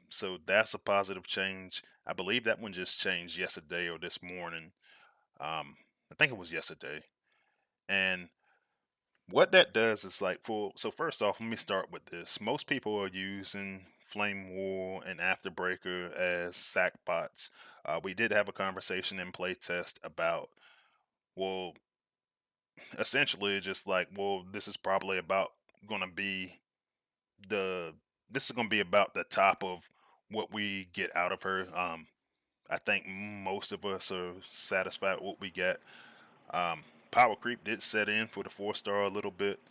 So that's a positive change. I believe that one just changed yesterday or this morning. I think it was yesterday. And what that does is like so first off, let me start with this. Most people are using Flame War and Afterbreaker as sack bots. We did have a conversation in playtest about, well, essentially just like, well, this is probably about gonna be the this is gonna be about the top of what we get out of her. I think most of us are satisfied with what we get. Power creep did set in for the 4-star a little bit,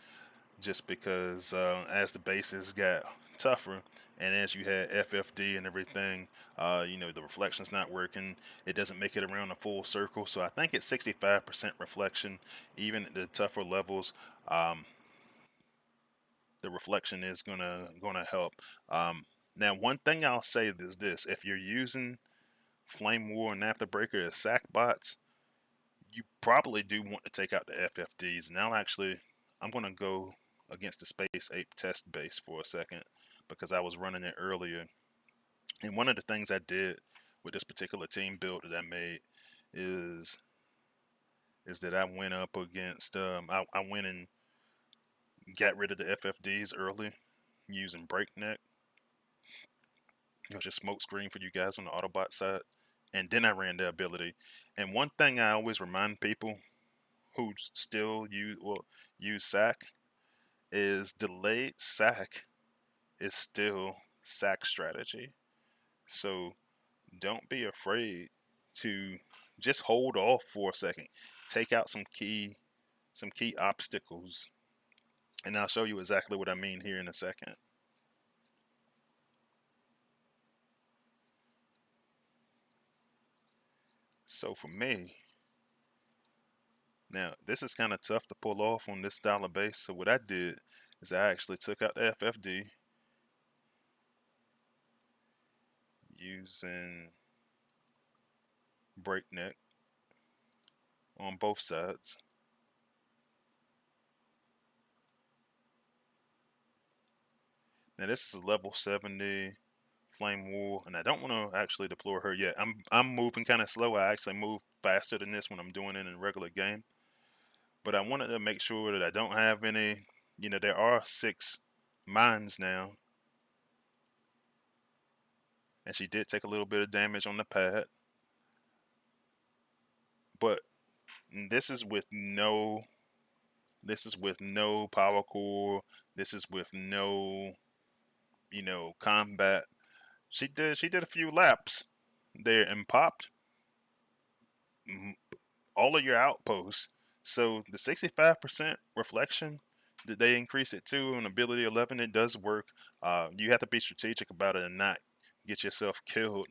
just because as the bases got tougher and as you had FFD and everything, the reflection's not working. It doesn't make it around a full circle. So I think it's 65% reflection, even at the tougher levels. Um, the reflection is gonna help. Um, Now, one thing I'll say is this: if you're using Flame War and Afterbreaker as sack bots, you probably do want to take out the FFDs. Now, actually, I'm gonna go against the Space Ape test base for a second because I was running it earlier. And one of the things I did with this particular team build that I made is that I went up against I went and got rid of the FFDs early using Breakneck. It was just smoke screen for you guys on the Autobot side. And then I ran the ability. And one thing I always remind people who still use sack is delayed sack is still sack strategy. So don't be afraid to just hold off for a second. Take out some key obstacles. And I'll show you exactly what I mean here in a second. So for me, now this is kind of tough to pull off on this style of base. So what I did is I actually took out the FFD using Breakneck on both sides. Now this is a level 70 Flame War, and I don't want to actually deploy her yet. I'm moving kind of slow. I actually move faster than this when I'm doing it in a regular game. But I wanted to make sure that I don't have any. There are 6 mines now, and she did take a little bit of damage on the pad. But this is with no. This is with no power core. This is with no, combat. She did a few laps there and popped all of your outposts. So the 65% reflection did they increase it to on ability 11? It does work. You have to be strategic about it and not get yourself killed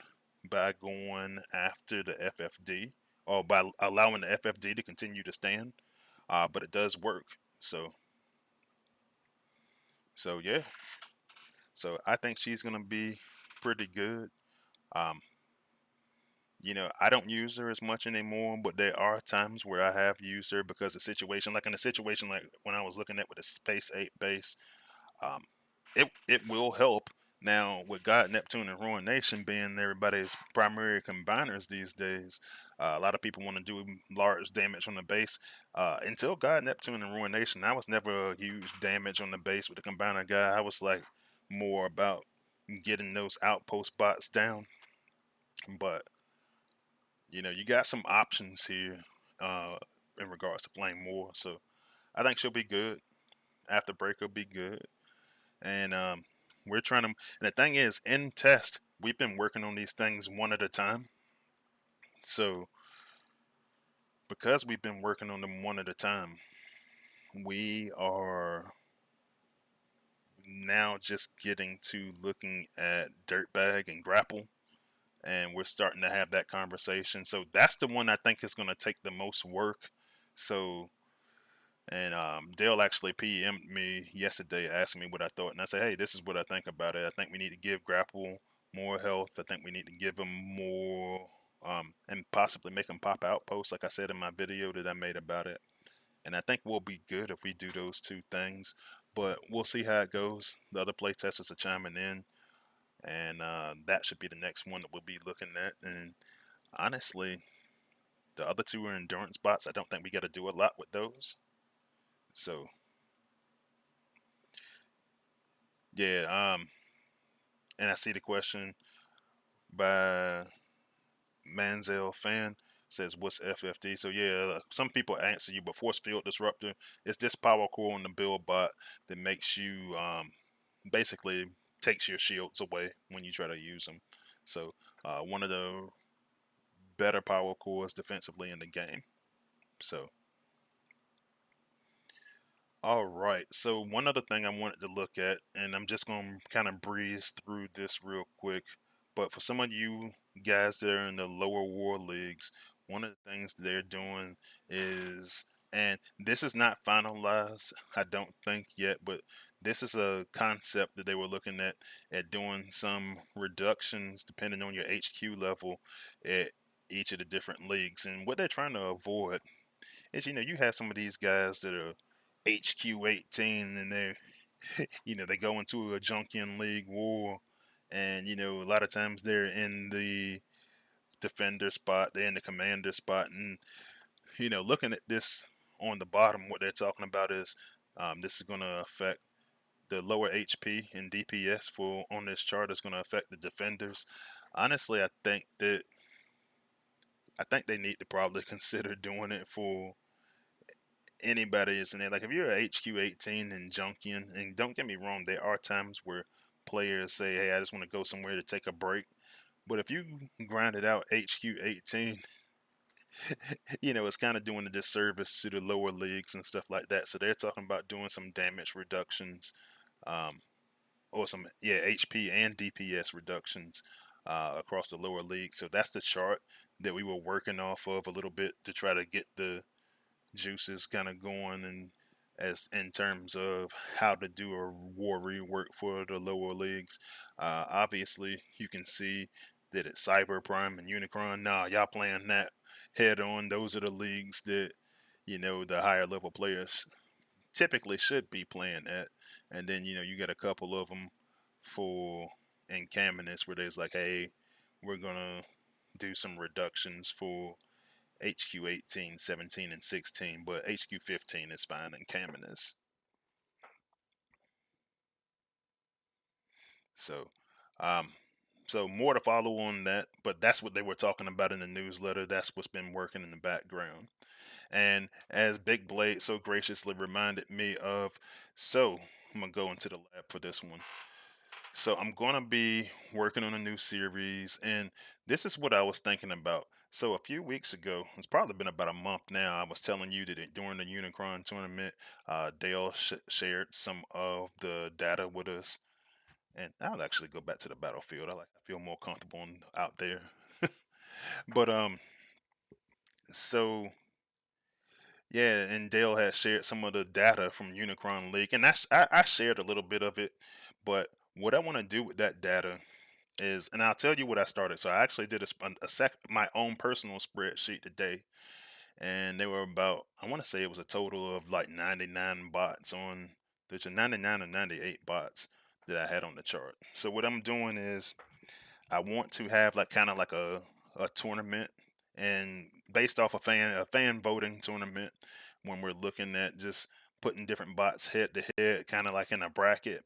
by going after the FFD or by allowing the FFD to continue to stand. But it does work. So yeah. So I think she's gonna be pretty good. Um, I don't use her as much anymore, but there are times where I have used her because of situation, like in a situation like when I was looking at with the Space 8 base, um, it will help. Now with God, Neptune, and Ruination being everybody's primary combiners these days, a lot of people want to do large damage on the base. Until God, Neptune, and Ruination, I was never a huge damage on the base with the combiner guy. I was like more about getting those outpost bots down. But you got some options here uh, in regards to Flame War. So I think she'll be good. After break will be good. And we're trying to. And the thing is, in test, we've been working on these things one at a time. So because we've been working on them one at a time, we are now just getting to looking at Dirtbag and Grapple. And we're starting to have that conversation. So that's the one I think is going to take the most work. So and Dale actually PM'd me yesterday asking me what I thought, and I said, "Hey, this is what I think about it. I think we need to give Grapple more health. I think we need to give him more, and possibly make him pop outposts, like I said in my video that I made about it. And I think we'll be good if we do those two things. But we'll see how it goes. The other playtesters are chiming in, and that should be the next one that we'll be looking at. And honestly, the other two are endurance bots. I don't think we got to do a lot with those. So yeah, and I see the question by Manzel Fan says, "What's FFD?" So yeah, some people answer you, but Force Field Disruptor is this power core on the build bot that makes you basically takes your shields away when you try to use them. So one of the better power cores defensively in the game. So all right. So one other thing I wanted to look at, and I'm just going to kind of breeze through this real quick. But for some of you guys that are in the lower war leagues, one of the things they're doing is, and this is not finalized, I don't think yet, but this is a concept that they were looking at doing some reductions depending on your HQ level at each of the different leagues. And what they're trying to avoid is you have some of these guys that are HQ 18 and they're they go into a Junkion League war, and a lot of times they're in the defender spot, they're in the commander spot, and looking at this on the bottom, what they're talking about is this is going to affect the lower HP and DPS for on this chart is going to affect the defenders. Honestly, I think they need to probably consider doing it for anybody is in there. Like if you're a HQ 18 and Junkion, and don't get me wrong, there are times where players say, "Hey, I just want to go somewhere to take a break." But if you grind it out HQ 18, it's kind of doing a disservice to the lower leagues and stuff like that. So they're talking about doing some damage reductions, um, or some HP and DPS reductions across the lower league. So that's the chart that we were working off of a little bit to try to get the juices kind of going and as in terms of how to do a war rework for the lower leagues. Obviously, you can see that it's Cyber Prime and Unicron. Nah, y'all playing that head on. Those are the leagues that the higher level players typically should be playing at. And then you get a couple of them for in Caminus where there's like, hey, we're gonna do some reductions for HQ 18, 17, and 16, but HQ 15 is fine in Caminus. So, um, so more to follow on that, but that's what they were talking about in the newsletter. That's what's been working in the background. And as Big Blade so graciously reminded me of, so I'm gonna go into the lab for this one. So I'm gonna be working on a new series, and this is what I was thinking about. So a few weeks ago, it's probably been about a month now. I was telling you that during the Unicron tournament, Dale shared some of the data with us, and I'll actually go back to the battlefield. I feel more comfortable out there. But so yeah, and Dale had shared some of the data from Unicron League, and I shared a little bit of it. But what I want to do with that data is, and I'll tell you what I started. So I actually did my own personal spreadsheet today, and they were about, I want to say it was a total of like 99 bots on, there's a 99 or 98 bots that I had on the chart. So what I'm doing is I want to have like kind of like a tournament, and based off a fan voting tournament, when we're looking at just putting different bots head to head, kind of like in a bracket.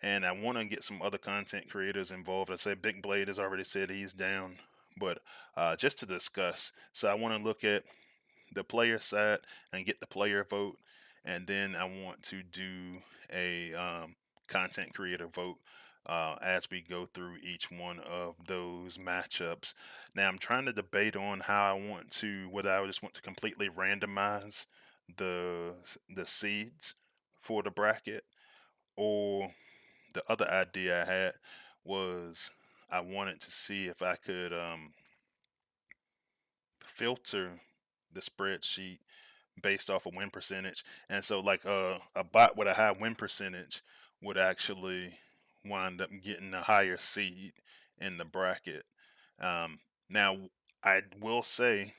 And I want to get some other content creators involved. I said Big Blade has already said he's down, but just to discuss. So I want to look at the player side and get the player vote, and then I want to do a content creator vote as we go through each one of those matchups. Now I'm trying to debate on how I want to, whether I just want to completely randomize the the seeds for the bracket, or the other idea I had was I wanted to see if I could filter the spreadsheet based off of win percentage. And so like a bot with a high win percentage would actually wind up getting a higher seed in the bracket. Now I will say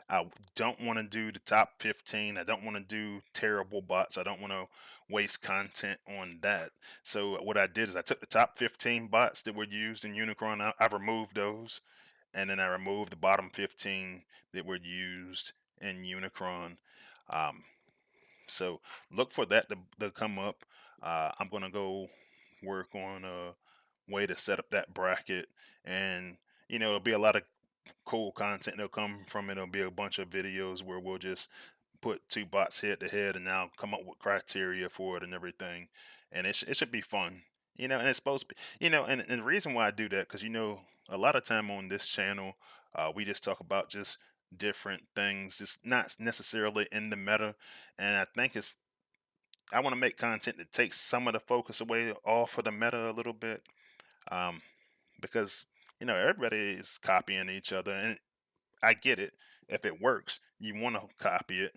I don't want to do the top 15. I don't want to do terrible bots. I don't want to waste content on that. So what I did is I took the top 15 bots that were used in Unicron. I removed those, and then I removed the bottom 15 that were used in Unicron. Um, so look for that to come up. I'm gonna go work on a way to set up that bracket, and it'll be a lot of cool content that'll come from it. It'll be a bunch of videos where we'll just put two bots head to head and now come up with criteria for it and everything, and it should be fun. And it's supposed to be, and the reason why I do that, because a lot of time on this channel, we just talk about just different things, just not necessarily in the meta. And I think I want to make content that takes some of the focus away off of the meta a little bit, um, because everybody is copying each other, and I get it. If it works, you want to copy it,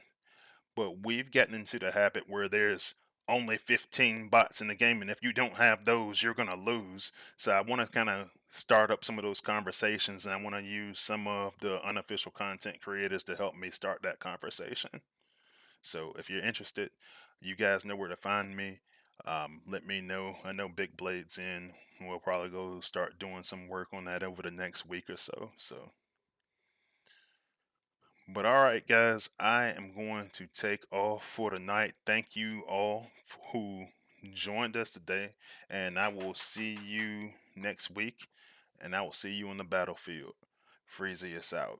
but we've gotten into the habit where there's only 15 bots in the game, and if you don't have those, you're going to lose. So I want to kind of start up some of those conversations, and I want to use some of the unofficial content creators to help me start that conversation. So if you're interested, you guys know where to find me. Let me know. I know Big Blade's in. We'll probably go start doing some work on that over the next week or so. But all right, guys, I am going to take off for the night. Thank you all who joined us today, and I will see you next week, and I will see you on the battlefield. Freezius out.